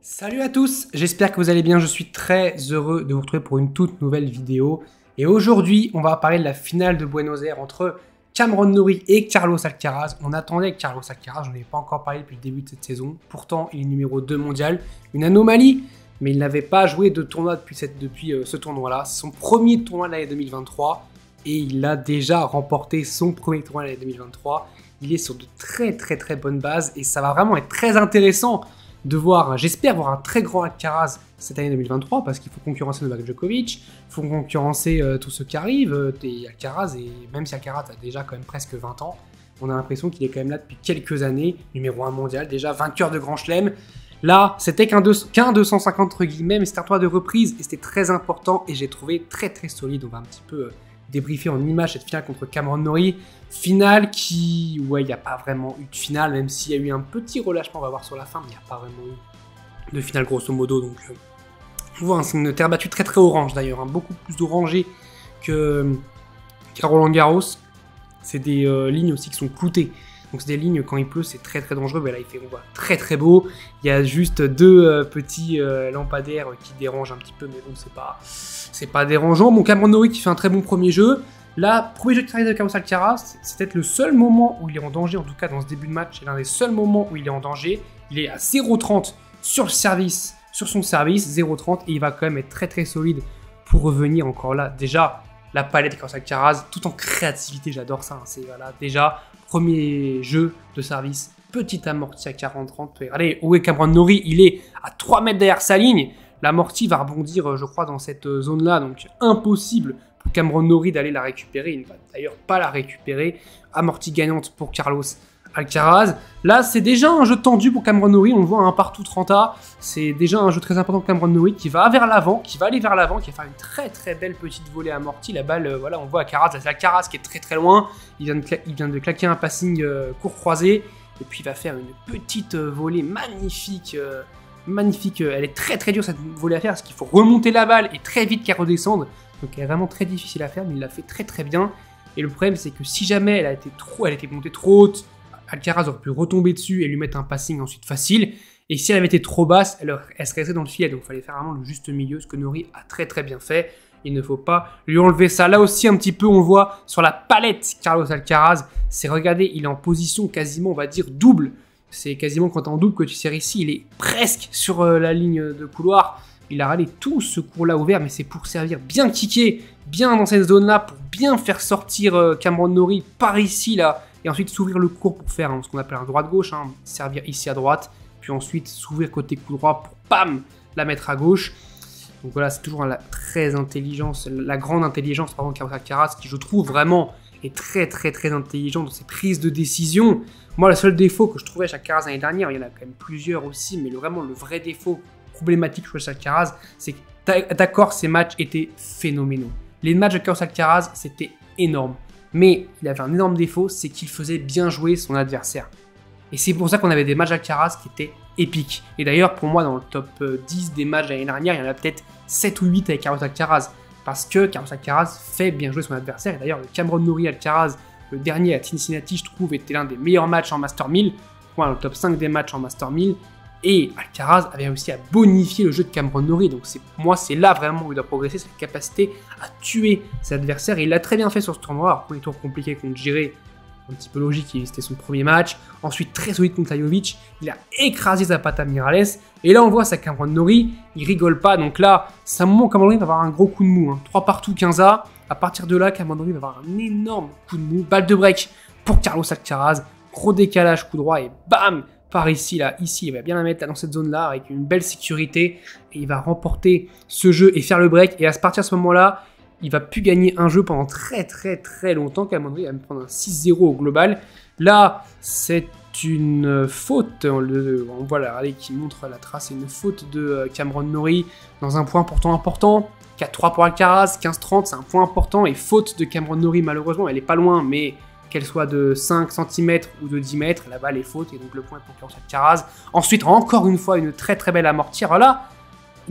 Salut à tous, j'espère que vous allez bien, je suis très heureux de vous retrouver pour une toute nouvelle vidéo. Et aujourd'hui, on va parler de la finale de Buenos Aires entre Cameron Norrie et Carlos Alcaraz. On attendait Carlos Alcaraz, je n'en ai pas encore parlé depuis le début de cette saison. Pourtant, il est numéro 2 mondial, une anomalie, mais il n'avait pas joué de tournoi depuis ce tournoi-là. C'est son premier tournoi de l'année 2023 et il a déjà remporté son premier tournoi de l'année 2023. Il est sur de très bonnes bases et ça va vraiment être très intéressant de voir, j'espère voir un très grand Alcaraz cette année 2023 parce qu'il faut concurrencer Novak Djokovic, il faut concurrencer tous ceux qui arrivent, et Alcaraz, et même si Alcaraz a déjà quand même presque 20 ans, on a l'impression qu'il est quand même là depuis quelques années, numéro 1 mondial, déjà vainqueur de Grand Chelem. Là, c'était qu'un 250 entre guillemets, mais c'était un tournoi de reprise et c'était très important et j'ai trouvé très solide. On va un petit peu débriefer en image cette finale contre Cameron Norrie. Finale qui, ouais, il n'y a pas vraiment eu de finale, même s'il y a eu un petit relâchement, on va voir sur la fin, mais il n'y a pas vraiment eu de finale grosso modo. Donc, on voit, c'est une terre battue très orange d'ailleurs, hein, beaucoup plus orangée qu'à Roland Garros. C'est des lignes aussi qui sont cloutées. Donc c'est des lignes, quand il pleut, c'est très dangereux. Mais là, il fait, on voit, très beau. Il y a juste deux petits lampadaires qui dérangent un petit peu, mais bon, c'est pas dérangeant. Bon, Cameron Norrie qui fait un très bon premier jeu. Là, premier jeu de carrière de Carlos Alcaraz, c'est peut-être le seul moment où il est en danger, en tout cas dans ce début de match. C'est l'un des seuls moments où il est en danger. Il est à 0,30 sur le service, sur son service, 0,30, et il va quand même être très solide pour revenir encore là. Déjà, la palette de Carlos Alcaraz, tout en créativité, j'adore ça. Hein, c'est voilà, déjà, premier jeu de service, petit amorti à 40-30. Allez, où est Cameron Norrie? Il est à 3 mètres derrière sa ligne. L'amorti va rebondir, je crois, dans cette zone-là, donc impossible pour Cameron Norrie d'aller la récupérer. Il ne va d'ailleurs pas la récupérer. Amorti gagnante pour Carlos Alcaraz. Là, c'est déjà un jeu tendu pour Cameron Norrie. On le voit un partout 30A. C'est déjà un jeu très important pour Cameron Norrie qui va vers l'avant, qui va aller vers l'avant, qui va faire une très belle petite volée amortie. La balle, voilà, on voit Alcaraz. C'est Alcaraz qui est très loin. Il vient de claquer un passing court croisé. Et puis il va faire une petite volée magnifique. Magnifique. Elle est très dure cette volée à faire parce qu'il faut remonter la balle et très vite qu'elle redescende. Donc elle est vraiment très difficile à faire, mais il l'a fait très bien. Et le problème, c'est que si jamais elle était montée trop haute, Alcaraz aurait pu retomber dessus et lui mettre un passing ensuite facile. Et si elle avait été trop basse, elle serait restée dans le filet. Donc il fallait faire vraiment le juste milieu, ce que Norrie a très bien fait. Il ne faut pas lui enlever ça. Là aussi, un petit peu, on voit sur la palette Carlos Alcaraz. C'est, regardez, il est en position quasiment, on va dire, double. C'est quasiment quand t'es en double que tu sers ici. Il est presque sur la ligne de couloir. Il a râlé tout ce cours-là ouvert, mais c'est pour servir bien kicker, bien dans cette zone-là, pour bien faire sortir Cameron Norrie par ici, là, et ensuite s'ouvrir le cours pour faire ce qu'on appelle un droite-gauche, hein, servir ici à droite, puis ensuite s'ouvrir côté coup droit pour, bam, la mettre à gauche. Donc voilà, c'est toujours la grande intelligence, pardon, de Carlos Alcaraz, qui je trouve vraiment est très intelligent dans ses prises de décision. Moi, le seul défaut que je trouvais chez Alcaraz l'année dernière, il y en a quand même plusieurs aussi, mais vraiment le vrai défaut problématique chez Alcaraz, c'est que d'accord, ces matchs étaient phénoménaux. Les matchs de Carlos Alcaraz, c'était énorme. Mais il avait un énorme défaut, c'est qu'il faisait bien jouer son adversaire. Et c'est pour ça qu'on avait des matchs d'Alcaraz qui étaient épiques. Et d'ailleurs, pour moi, dans le top 10 des matchs de l'année dernière, il y en a peut-être 7 ou 8 avec Carlos Alcaraz. Parce que Carlos Alcaraz fait bien jouer son adversaire. Et d'ailleurs, le Cameron Norrie Alcaraz, le dernier à Cincinnati, je trouve, était l'un des meilleurs matchs en Master 1000. Moi, dans le top 5 des matchs en Master 1000. Et Alcaraz avait réussi à bonifier le jeu de Cameron Norrie. Donc c'est là vraiment où il doit progresser, cette capacité à tuer ses adversaires. Et il l'a très bien fait sur ce tournoi. Alors, premier tour compliqué contre Giré, un petit peu logique, c'était son premier match. Ensuite, très solide contre Lajovic. Il a écrasé Zapata Miralles. Et là, on voit ça, Cameron Norrie, il rigole pas. Donc là, c'est un moment où Cameron Norrie va avoir un gros coup de mou. 3 partout, 15A. À partir de là, Cameron Norrie va avoir un énorme coup de mou. Balle de break pour Carlos Alcaraz. Gros décalage, coup droit et bam! Par ici, là, ici, il va bien la mettre là, dans cette zone-là avec une belle sécurité et il va remporter ce jeu et faire le break. Et à partir de ce moment-là, il va plus gagner un jeu pendant très longtemps. Cameron Norrie va me prendre un 6-0 au global. Là, c'est une faute. On voit là, qui montre la trace. C'est une faute de Cameron Norrie dans un point pourtant important. 4-3 pour Alcaraz, 15-30, c'est un point important. Et faute de Cameron Norrie, malheureusement, elle est pas loin, mais qu'elle soit de 5 cm ou de 10 mètres, la balle est faute et donc le point est pour Carlos Alcaraz. Ensuite, encore une fois, une très belle amortie. Alors là,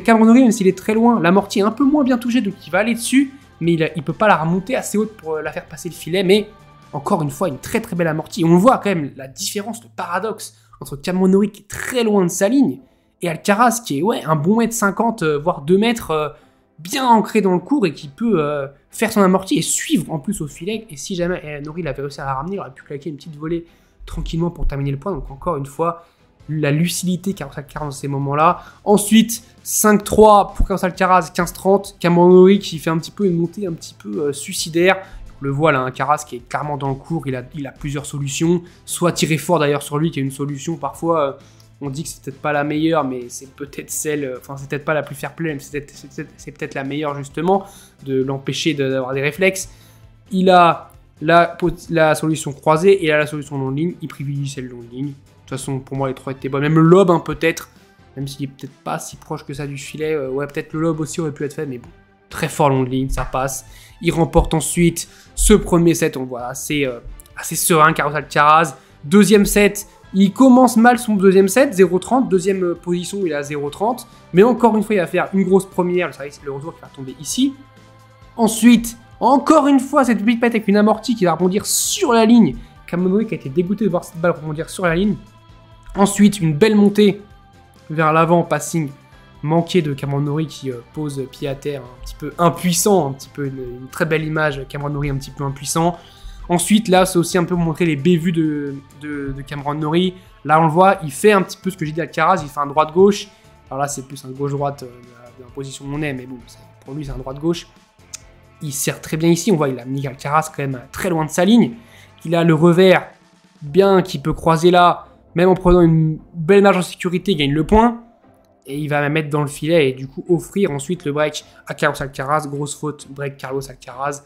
Cameron Norrie, même s'il est très loin, l'amortie est un peu moins bien touchée, donc il va aller dessus, mais il ne peut pas la remonter assez haute pour la faire passer le filet. Mais encore une fois, une très belle amortie. Et on voit quand même la différence, le paradoxe entre Cameron Norrie qui est très loin de sa ligne Et Alcaraz qui est un bon mètre 50, voire 2 mètres, bien ancré dans le court et qui peut faire son amorti et suivre en plus au filet. Et si jamais Norrie avait réussi à la ramener, il aurait pu claquer une petite volée tranquillement pour terminer le point. Donc encore une fois, la lucidité Carlos Alcaraz dans ces moments-là. Ensuite, 5-3 pour Carlos Alcaraz, 15-30. Cameron Norrie qui fait un petit peu une montée un petit peu suicidaire. On le voit là, un Alcaraz qui est clairement dans le court, il a plusieurs solutions. Soit tirer fort d'ailleurs sur lui qui est une solution parfois... on dit que c'est peut-être pas la meilleure, mais c'est peut-être celle... Enfin, c'est peut-être pas la plus fair-play, mais c'est peut-être la meilleure, justement, de l'empêcher d'avoir des réflexes. Il a la solution croisée et il a la solution longue ligne. Il privilégie celle longue ligne. De toute façon, pour moi, les trois étaient bonnes. Même le lob, hein, peut-être. Même s'il est peut-être pas si proche que ça du filet. Ouais, peut-être le lob aussi aurait pu être fait, mais bon. Très fort longue ligne, ça passe. Il remporte ensuite ce premier set. On voit assez serein, Carlos Alcaraz. Deuxième set... Il commence mal son deuxième set, 0-30, deuxième position il est à 0-30, mais encore une fois il va faire une grosse première, le retour qui va tomber ici. Ensuite, encore une fois cette petite pète avec une amortie qui va rebondir sur la ligne. Cameron Norrie qui a été dégoûté de voir cette balle rebondir sur la ligne. Ensuite, une belle montée vers l'avant, passing manqué de Cameron Norrie qui pose pied à terre, un petit peu impuissant, un petit peu une très belle image, Cameron Norrie un petit peu impuissant. Ensuite, là, c'est aussi un peu montrer les bévues de Cameron Norrie. Là, on le voit, il fait un petit peu ce que j'ai dit d'Alcaraz, il fait un droite-gauche. Alors là, c'est plus un gauche-droite de la position où on est, mais bon, pour lui, c'est un droite-gauche. Il sert très bien ici, on voit, il a mis Alcaraz quand même très loin de sa ligne. Il a le revers bien qui peut croiser là, même en prenant une belle marge en sécurité, il gagne le point. Et il va la mettre dans le filet et du coup offrir ensuite le break à Carlos Alcaraz. Grosse faute, break Carlos Alcaraz.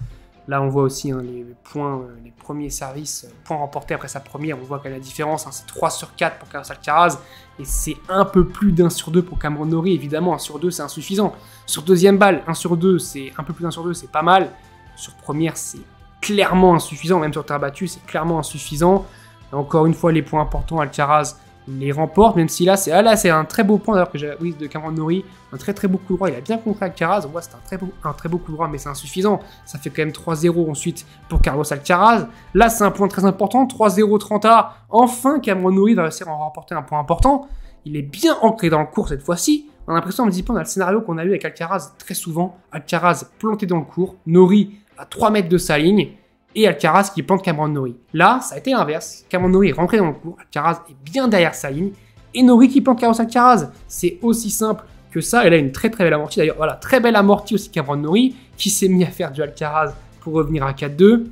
Là, on voit aussi les points, les premiers services, points remportés après sa première. On voit qu'il y a la différence, c'est 3 sur 4 pour Carlos Alcaraz. Et c'est un peu plus d'1 sur 2 pour Cameron Norrie. Évidemment, 1 sur 2, c'est insuffisant. Sur deuxième balle, 1 sur 2, c'est un peu plus d'1 sur 2, c'est pas mal. Sur première, c'est clairement insuffisant. Même sur terre battue, c'est clairement insuffisant. Et encore une fois, les points importants, Alcaraz les remporte, même si là, c'est un très beau point d'ailleurs que j'ai de Cameron Norrie. Un très beau coup droit, il a bien contré Alcaraz. On voit c'est un très beau coup droit, mais c'est insuffisant. Ça fait quand même 3-0 ensuite pour Carlos Alcaraz. Là, c'est un point très important, 3-0 30A. Enfin, Cameron Norrie va réussir à en remporter un point important. Il est bien ancré dans le court cette fois-ci. On a l'impression un petit peu, on a le scénario qu'on a eu avec Alcaraz très souvent. Alcaraz planté dans le court, Norrie à 3 mètres de sa ligne. Et Alcaraz qui plante Cameron Norrie. Là, ça a été l'inverse. Cameron Norrie est rentré dans le court, Alcaraz est bien derrière sa ligne, et Norrie qui plante Carlos Alcaraz. C'est aussi simple que ça, et là, une très belle amortie. D'ailleurs, voilà, très belle amortie aussi Cameron Norrie, qui s'est mis à faire du Alcaraz pour revenir à 4-2.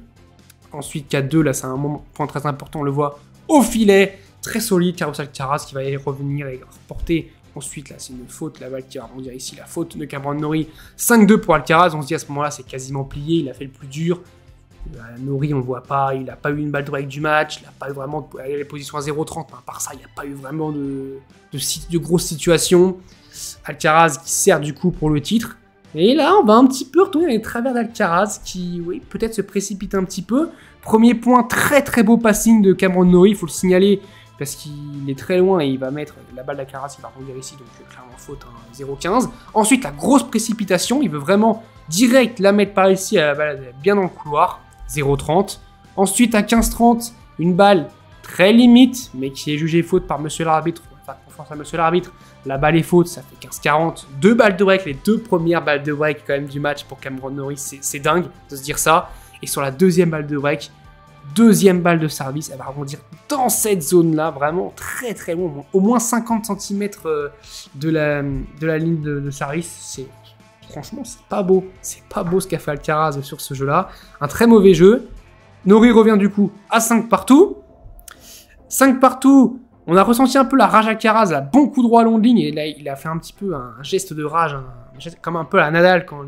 Ensuite, 4-2, là, c'est un point très important, on le voit au filet, très solide, Carlos Alcaraz qui va y revenir et reporter. Ensuite, là, c'est une faute, la balle qui va rebondir ici, la faute de Cameron Norrie. 5-2 pour Alcaraz, on se dit à ce moment-là, c'est quasiment plié, il a fait le plus dur. Norrie, on ne voit pas, il n'a pas eu une balle de break du match, il n'a pas eu vraiment les positions à 0-30, mais à part ça, il n'y a pas eu vraiment de grosses situations. Alcaraz qui sert du coup pour le titre. Et là, on va un petit peu retourner dans les travers d'Alcaraz qui, oui, peut-être se précipite un petit peu. Premier point, très beau passing de Cameron Norrie, il faut le signaler, parce qu'il est très loin et il va mettre la balle d'Alcaraz, il va rebondir ici, donc clairement faute, hein, 0-15. Ensuite, la grosse précipitation, il veut vraiment direct la mettre par ici, la balle bien dans le couloir. 0-30. Ensuite, à 15-30, une balle très limite, mais qui est jugée faute par monsieur l'arbitre. On va faire confiance à monsieur l'arbitre. La balle est faute, ça fait 15-40. 2 balles de break, les 2 premières balles de break quand même du match pour Cameron Norrie. C'est dingue de se dire ça. Et sur la deuxième balle de break, deuxième balle de service, elle va rebondir dans cette zone-là, vraiment très loin, au moins 50 cm de la ligne de service. Franchement, c'est pas beau ce qu'a fait Alcaraz sur ce jeu-là. Un très mauvais jeu. Norrie revient du coup à 5 partout. 5 partout, on a ressenti un peu la rage Alcaraz, un bon coup droit long de ligne, et là il a fait un petit peu un geste de rage, un geste comme un peu à Nadal, dans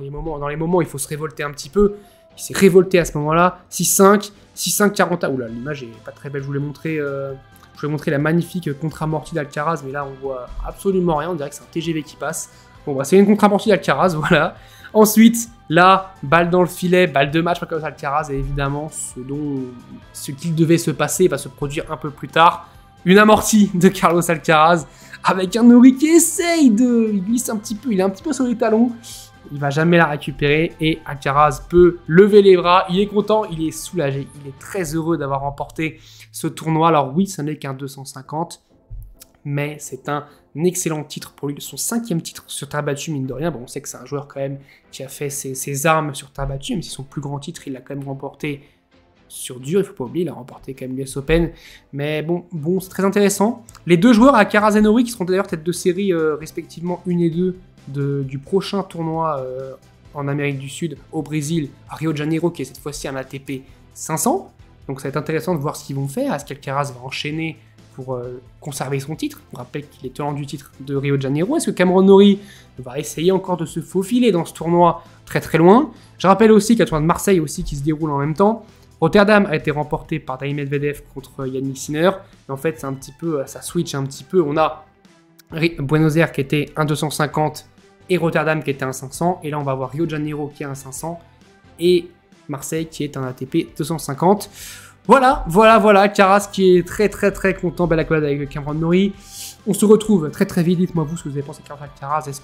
les moments où il faut se révolter un petit peu. Il s'est révolté à ce moment-là. 6-5, 6-5, 40. Oula, l'image est pas très belle, je voulais montrer la magnifique contre-amortie d'Alcaraz, mais là on voit absolument rien, on dirait que c'est un TGV qui passe. Bon, bah, c'est une contre-amortie d'Alcaraz, voilà. Ensuite, là, balle dans le filet, balle de match pour Carlos Alcaraz, et évidemment, ce qu'il devait se passer va se produire un peu plus tard. Une amortie de Carlos Alcaraz, avec un Norrie qui essaye il glisse un petit peu, il est un petit peu sur les talons. Il va jamais la récupérer, et Alcaraz peut lever les bras, il est content, il est soulagé, il est très heureux d'avoir remporté ce tournoi. Alors oui, ça n'est qu'un 250. mais c'est un excellent titre pour lui, son 5e titre sur terre battue, mine de rien. Bon, on sait que c'est un joueur quand même qui a fait ses armes sur terre battue, même si son plus grand titre, il l'a quand même remporté sur dur, il faut pas oublier, il a remporté quand même l'US Open, mais bon, c'est très intéressant. Les deux joueurs, Alcaraz et Norrie, qui seront d'ailleurs tête de série respectivement 1 et 2 du prochain tournoi en Amérique du Sud, au Brésil, à Rio de Janeiro, qui est cette fois-ci un ATP 500. Donc ça va être intéressant de voir ce qu'ils vont faire. Est-ce qu'Alcaraz va enchaîner pour conserver son titre? On rappelle qu'il est tenant du titre de Rio de Janeiro. Est-ce que Cameron Norrie va essayer encore de se faufiler dans ce tournoi très très loin? Je rappelle aussi qu'il y a le tournoi de Marseille aussi qui se déroule en même temps. Rotterdam a été remporté par Daniil Medvedev contre Yannick Sinner. Et en fait, c'est un petit peu, ça switch un petit peu. On a Buenos Aires qui était 1,250 et Rotterdam qui était 1,500. Et là, on va voir Rio de Janeiro qui est 1,500 et Marseille qui est un ATP 250. Voilà. Caras qui est très content. Belle accolade avec Cameron Norrie. On se retrouve très vite. Dites-moi vous ce que vous avez pensé de Carlos Alcaraz. Est-ce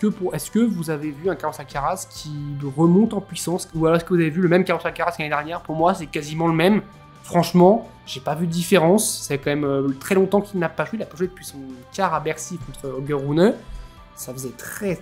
que vous avez vu un Carlos Alcaraz qui remonte en puissance, ou alors est-ce que vous avez vu le même Carlos Alcaraz qu'année dernière? Pour moi, c'est quasiment le même. Franchement, j'ai pas vu de différence. C'est quand même très longtemps qu'il n'a pas joué. Il n'a pas joué depuis son quart à Bercy contre Holger Rune. Ça faisait très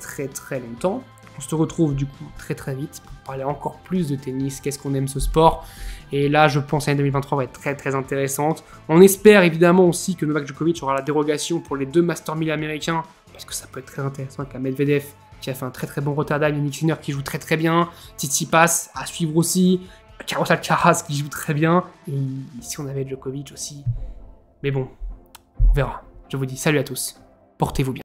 longtemps. On se retrouve du coup très vite pour parler encore plus de tennis. Qu'est-ce qu'on aime ce sport? Et là, je pense que l'année 2023 va être très intéressante. On espère évidemment aussi que Novak Djokovic aura la dérogation pour les 2 Master 1000 américains, parce que ça peut être très intéressant avec un Medvedev qui a fait un très bon Rotterdam, Yannick Sinner qui joue très bien, Tsitsipas à suivre aussi, Carlos Alcaraz qui joue très bien, et ici on avait Djokovic aussi. Mais bon, on verra. Je vous dis salut à tous, portez-vous bien.